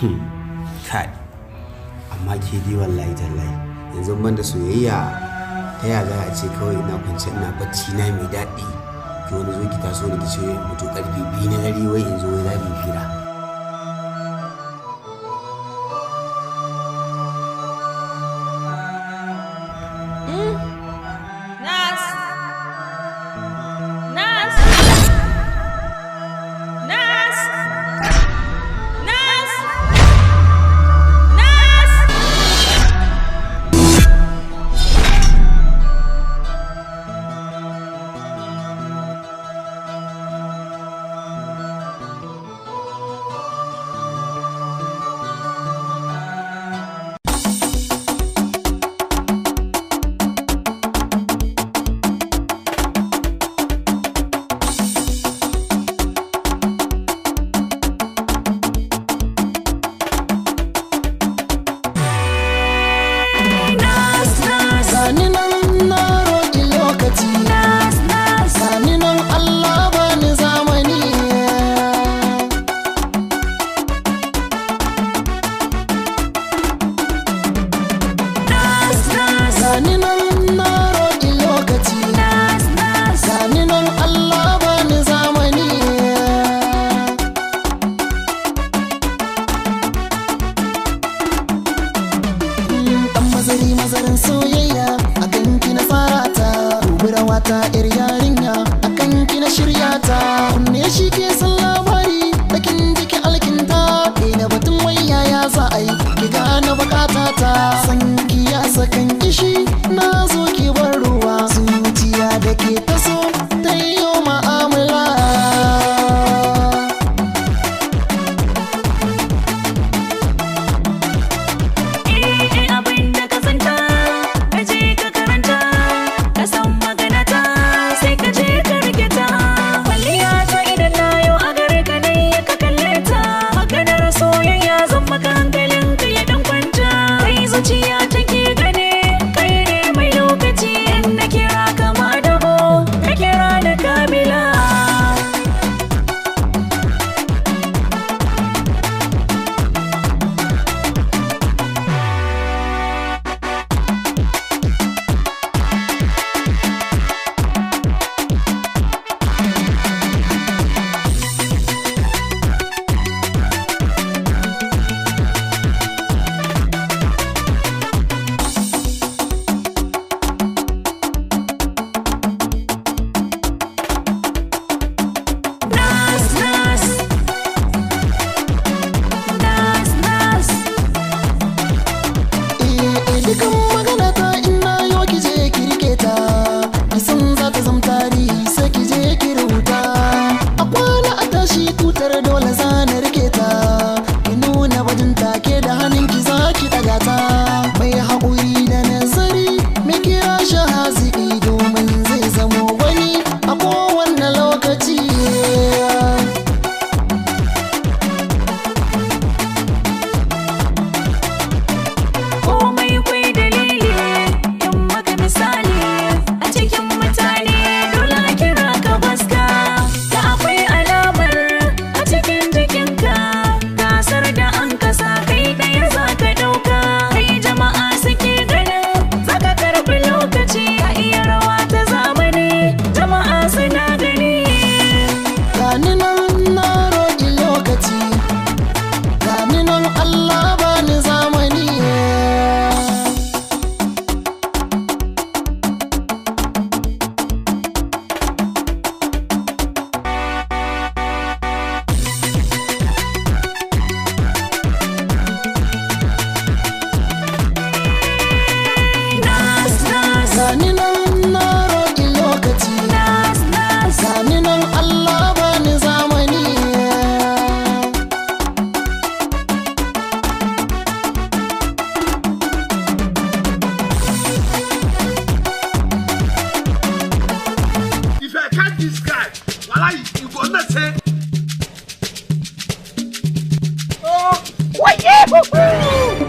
Kai, amma ke dai wallahi tallahi yanzu ban da soyayya ta ya za a ce kawai ina kwance ina bacci na mai daɗi ki wani zo ki taso ni ki ce mutu ƙarfi biyu na dare wai in zo wai za mu fira. Mazarin soyayya akan ki na fara ta, gobirawa ta yar yarinya akan ki na shirya ta. Kunne shi ke san labari dakin jiki alkinta, kai na batun waya ya za a yi ki gane bukata ta. San ki ya sakan kishi na zo ki bar ruwa, zuciya da ke taso ta yi ma'amala.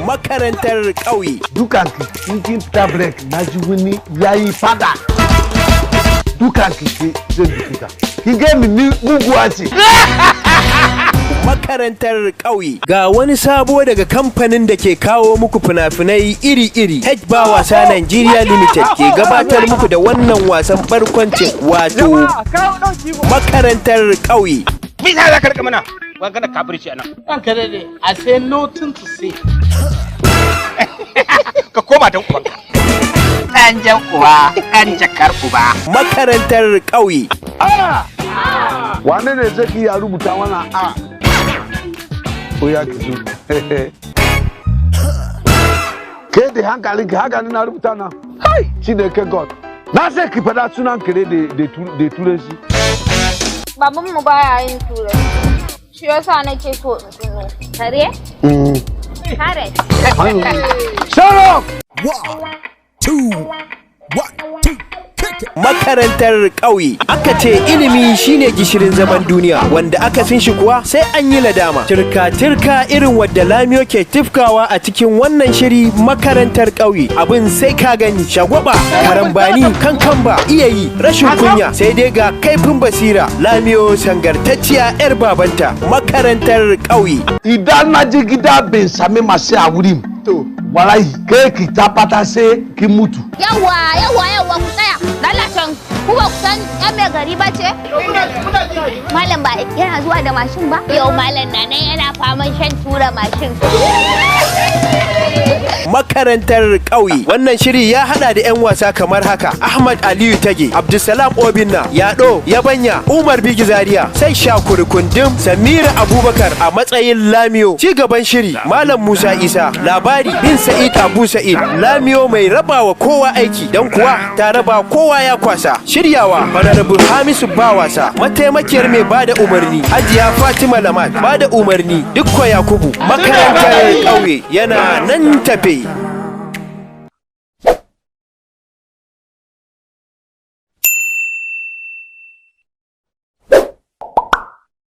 Makarantar ƙauye. Dukanki cikin fita break na ji wani yayi fada. Dukanki ce zai duka. Ki ga ni muguwa ce. Makarantar ƙauye. Ga wani sabo daga kamfanin da ke kawo muku fina-finai iri-iri. H ba wasa Nigeria Limited ke gabatar muku da wannan wasan barkwancin wato Makarantar ƙauye. Bisa za ka rika mana magana kafirci anan. Ranka dade, I say nothing to say. Ka koma dan ubanka. Ɗan jan uba, ɗan jakar uba. Makarantar ƙauye. Wane ne zai iya rubuta wannan a? Ko ya ki zo. Ke da hankali na rubuta na. Hai, shi ne ke God. Na sai ki fada sunan kare da turanci. Babanmu baya yin turanci. Shi yasa nake so in tuno. Kare? Kare. Shut up! Makarantar ƙauye. Aka ce ilimi shine gishirin zaman duniya, wanda aka sin shi kuwa sai an yi ladama. Tirka irin wadda Lamiyo ke tifkawa a cikin wannan shiri Makarantar ƙauye. Abin sai ka gani, shagwaba, karambani, kankamba, iya yi, rashin kunya, sai dai ga kaifin basira. Lamiyo sangartacciya 'yar babanta. Makarantar ƙauye. Idan na je gida bai sami masu a wurin, to wallahi kai ki tabbata sai ki mutu. Yawa ku tsaya. Lalacin ku ba ku san yan mai gari ba ce? Malam ba yana zuwa da mashin ba? Yau malam na nan yana faman shan tura mashin. Makarantar ƙauye. Wannan shiri ya hada da 'yan wasa kamar haka: Ahmad Aliyu Tage, Abdulsalam Obinna, Yado Yabanya, Umar Bigi Zaria, sai Shakuri Kundim, Samira Abubakar a matsayin Lamiyo. Ci gaban shiri Malam Musa Isa, labari bin Sa'id Abu Sa'id. Lamiyo mai rabawa kowa aiki, dan kuwa ta raba kowa ya kwasa. Shiryawa Honorable Hamisu Bawasa, mataimakiyar mai bada umarni Hajiya Fatima Lamat, bada umarni Dukko Yakubu. Makarantar ƙauye yana nan tafe.